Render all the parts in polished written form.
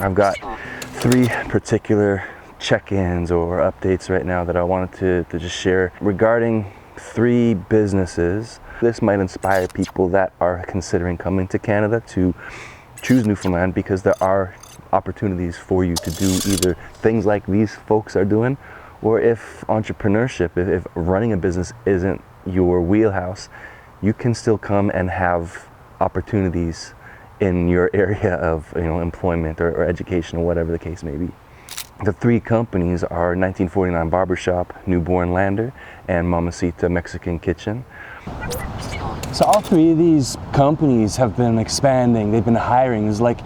I've got three particular check-ins or updates right now that I wanted to just share regarding three businesses. This might inspire people that are considering coming to Canada to choose Newfoundland, because there are opportunities for you to do either things like these folks are doing, or if entrepreneurship, if running a business isn't your wheelhouse, you can still come and have opportunities in your area of employment or education or whatever the case may be. The three companies are 1949 Barbershop, Newborn Lander, and Mamasita Mexican Kitchen. So all three of these companies have been expanding. They've been hiring. There's like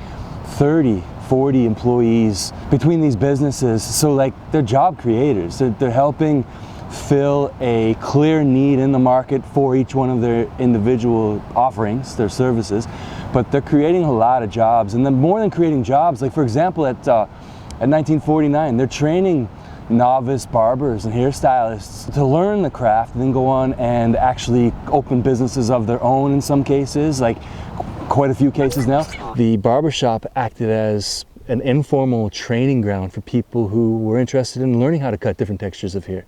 30, 40 employees between these businesses. So like they're job creators. They're helping fill a clear need in the market for each one of their individual offerings, their services, but they're creating a lot of jobs. And then more than creating jobs, like for example at 1949, they're training novice barbers and hairstylists to learn the craft and then go on and actually open businesses of their own in some cases, like quite a few cases now. The barbershop acted as an informal training ground for people who were interested in learning how to cut different textures of hair.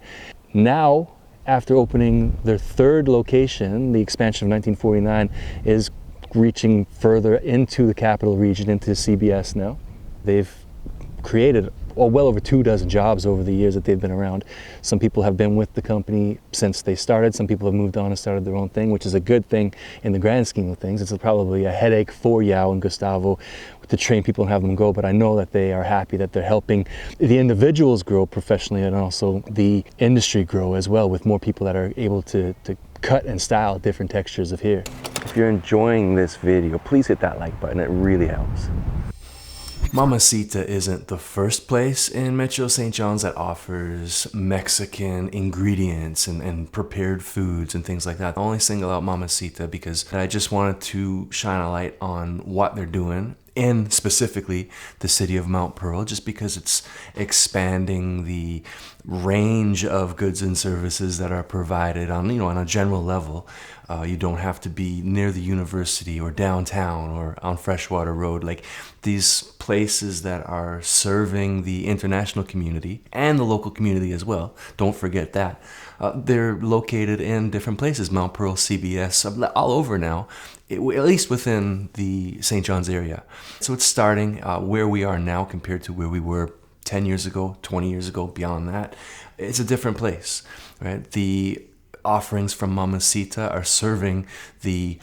Now, after opening their third location, the expansion of 1949 is reaching further into the capital region, into CBS now. They've created well over 24 jobs over the years that they've been around. Some people have been with the company since they started. Some people have moved on and started their own thing, which is a good thing in the grand scheme of things. It's probably a headache for Yao and Gustavo to train people and have them go, but I know that they are happy that they're helping the individuals grow professionally and also the industry grow as well, with more people that are able to cut and style different textures of hair. If you're enjoying this video, please hit that like button. It really helps. Mamasita isn't the first place in Metro St. John's that offers Mexican ingredients and prepared foods and things like that. I only single out Mamasita because I just wanted to shine a light on what they're doing in specifically the city of Mount Pearl, just because it's expanding the range of goods and services that are provided on a general level. You don't have to be near the university or downtown or on Freshwater Road. Like, these places that are serving the international community and the local community as well, don't forget that. They're located in different places, Mount Pearl, CBS, all over now, at least within the St. John's area. So it's starting where we are now compared to where we were 10 years ago, 20 years ago, beyond that. It's a different place, right? The offerings from Mamasita are serving the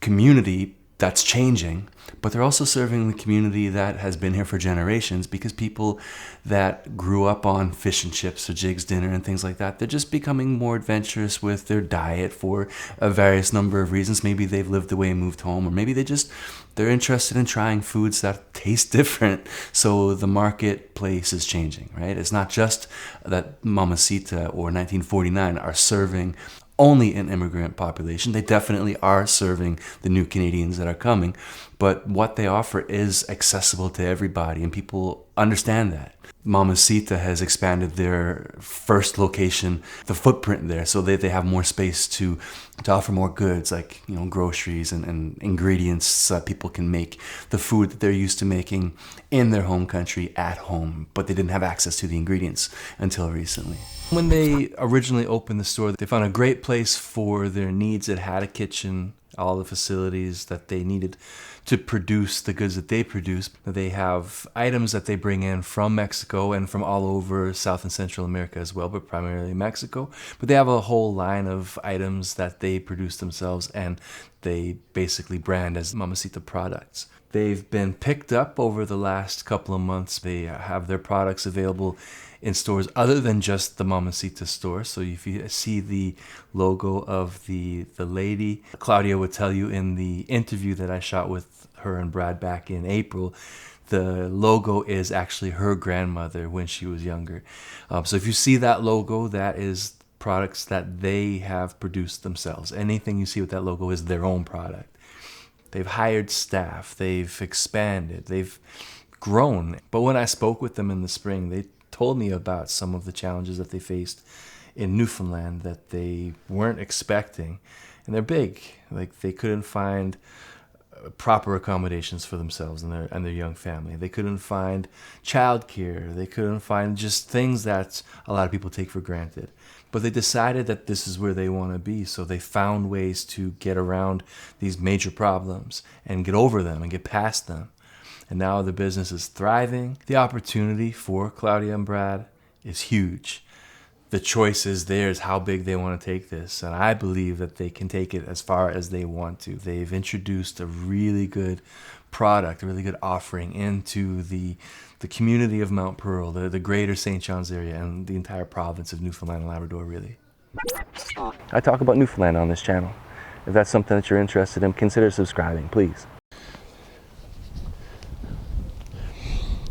community that's changing, but they're also serving the community that has been here for generations, because people that grew up on fish and chips or Jig's dinner and things like that, they're just becoming more adventurous with their diet for a various number of reasons. Maybe they've lived away and moved home, or maybe they're interested in trying foods that taste different. So the marketplace is changing, right? It's not just that Mamasita or 1949 are serving only an immigrant population. They definitely are serving the new Canadians that are coming, but what they offer is accessible to everybody, and people understand that. Mamasita has expanded their first location, the footprint there, so they have more space to offer more goods, like groceries and ingredients, so that people can make the food that they're used to making in their home country at home, but they didn't have access to the ingredients until recently. When they originally opened the store, they found a great place for their needs. It had a kitchen, all the facilities that they needed to produce the goods that they produce. They have items that they bring in from Mexico and from all over South and Central America as well, but primarily Mexico. But they have a whole line of items that they produce themselves, and they basically brand as Mamasita products. They've been picked up over the last couple of months. They have their products available in stores other than just the Mamasita store. So if you see the logo of the lady, Claudia would tell you in the interview that I shot with her and Brad back in April, the logo is actually her grandmother when she was younger. So if you see that logo, that is products that they have produced themselves. Anything you see with that logo is their own product. They've hired staff, they've expanded, they've grown. But when I spoke with them in the spring, they told me about some of the challenges that they faced in Newfoundland that they weren't expecting. And they're big. Like, they couldn't find proper accommodations for themselves and their young family. They couldn't find childcare. They couldn't find just things that a lot of people take for granted. But they decided that this is where they want to be, so they found ways to get around these major problems and get over them and get past them. And now the business is thriving. The opportunity for Claudia and Brad is huge. The choice is theirs, how big they want to take this. And I believe that they can take it as far as they want to. They've introduced a really good product, a really good offering into the community of Mount Pearl, the greater St. John's area, and the entire province of Newfoundland and Labrador, really. I talk about Newfoundland on this channel. If that's something that you're interested in, consider subscribing, please.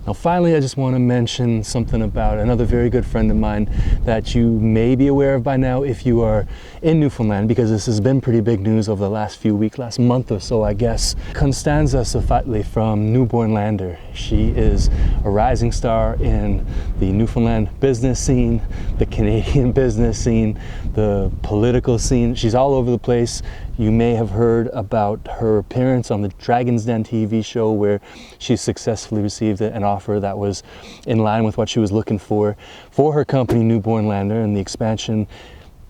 Now finally, I just want to mention something about another very good friend of mine that you may be aware of by now if you are in Newfoundland, because this has been pretty big news over the last last month or so, I guess. Constanza Safatli from Newfoundlander. She is a rising star in the Newfoundland business scene, the Canadian business scene, the political scene. She's all over the place. You may have heard about her appearance on the Dragon's Den TV show, where she successfully received an offer that was in line with what she was looking for her company Newfoundlander, and the expansion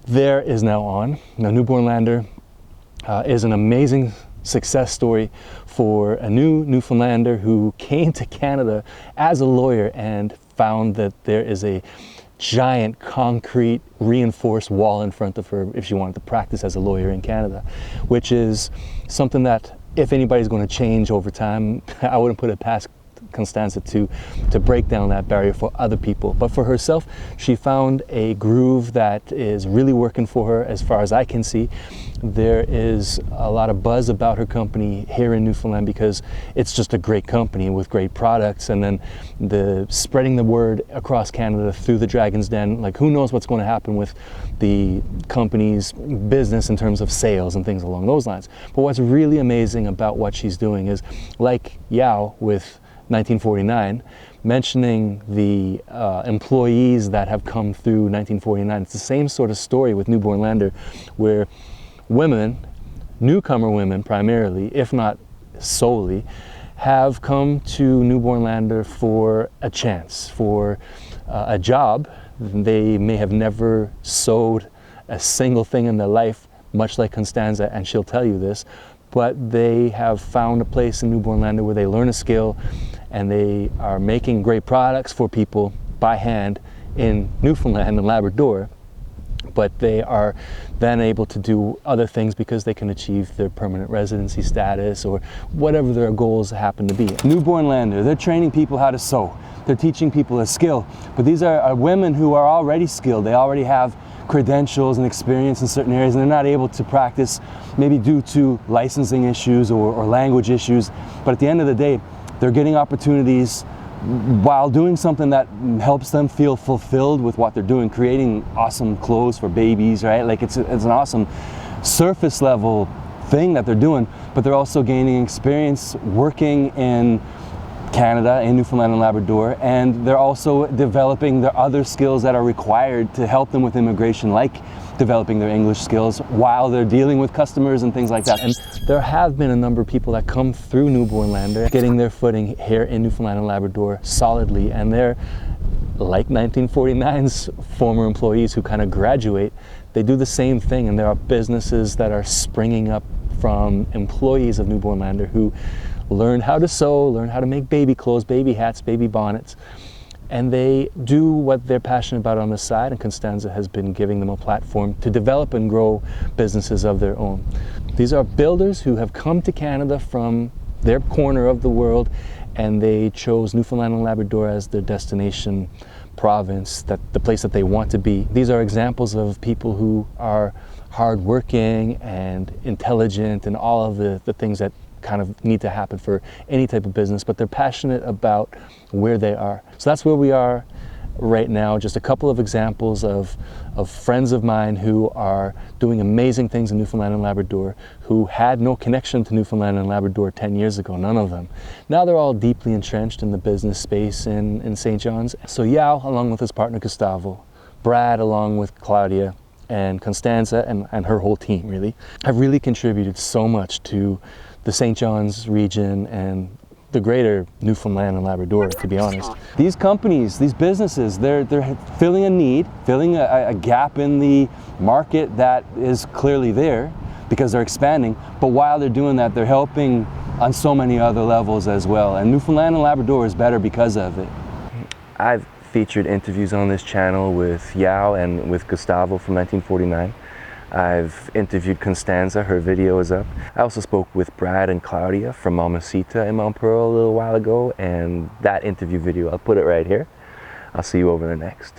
there is now on. Now Newfoundlander is an amazing success story for a new Newfoundlander who came to Canada as a lawyer and found that there is a giant concrete reinforced wall in front of her if she wanted to practice as a lawyer in Canada, which is something that if anybody's going to change over time, I wouldn't put it past Constanza to break down that barrier for other people. But for herself, she found a groove that is really working for her as far as I can see. There is a lot of buzz about her company here in Newfoundland because it's just a great company with great products, and then the spreading the word across Canada through the Dragon's Den. Like, who knows what's going to happen with the company's business in terms of sales and things along those lines. But what's really amazing about what she's doing is, like Yao with 1949, mentioning the employees that have come through 1949. It's the same sort of story with Newfoundlander, where women, newcomer women primarily, if not solely, have come to Newfoundlander for a chance, for a job. They may have never sewed a single thing in their life, much like Constanza, and she'll tell you this, but they have found a place in Newfoundlander where they learn a skill and they are making great products for people by hand in Newfoundland and Labrador, but they are then able to do other things because they can achieve their permanent residency status or whatever their goals happen to be. Newfoundlander, they're training people how to sew. They're teaching people a skill, but these are women who are already skilled. They already have credentials and experience in certain areas, and they're not able to practice maybe due to licensing issues or language issues. But at the end of the day, they're getting opportunities while doing something that helps them feel fulfilled with what they're doing, creating awesome clothes for babies, right? Like it's an awesome surface level thing that they're doing, but they're also gaining experience working in Canada, in Newfoundland and Labrador, and they're also developing the other skills that are required to help them with immigration, like developing their English skills while they're dealing with customers and things like that. And there have been a number of people that come through Newfoundlander getting their footing here in Newfoundland and Labrador solidly, and they're like 1949's former employees who kind of graduate. They do the same thing, and there are businesses that are springing up from employees of Newfoundlander who learn how to sew, learn how to make baby clothes, baby hats, baby bonnets, and they do what they're passionate about on the side, and Constanza has been giving them a platform to develop and grow businesses of their own. These are builders who have come to Canada from their corner of the world, and they chose Newfoundland and Labrador as their destination province, that the place that they want to be. These are examples of people who are hardworking and intelligent and all of the things that kind of need to happen for any type of business, but they're passionate about where they are. So that's where we are right now. Just a couple of examples of friends of mine who are doing amazing things in Newfoundland and Labrador, who had no connection to Newfoundland and Labrador 10 years ago, none of them. Now they're all deeply entrenched in the business space in St. John's. So Yao, along with his partner Gustavo, Brad, along with Claudia, and Constanza and her whole team really have really contributed so much to the St. John's region and the greater Newfoundland and Labrador, to be honest. These companies, these businesses, they're filling a need, filling a gap in the market that is clearly there because they're expanding. But while they're doing that, they're helping on so many other levels as well. And Newfoundland and Labrador is better because of it. I've featured interviews on this channel with Yao and with Gustavo from 1949. I've interviewed Constanza, her video is up. I also spoke with Brad and Claudia from Mamasita in Mount Pearl a little while ago, and that interview video, I'll put it right here. I'll see you over the next.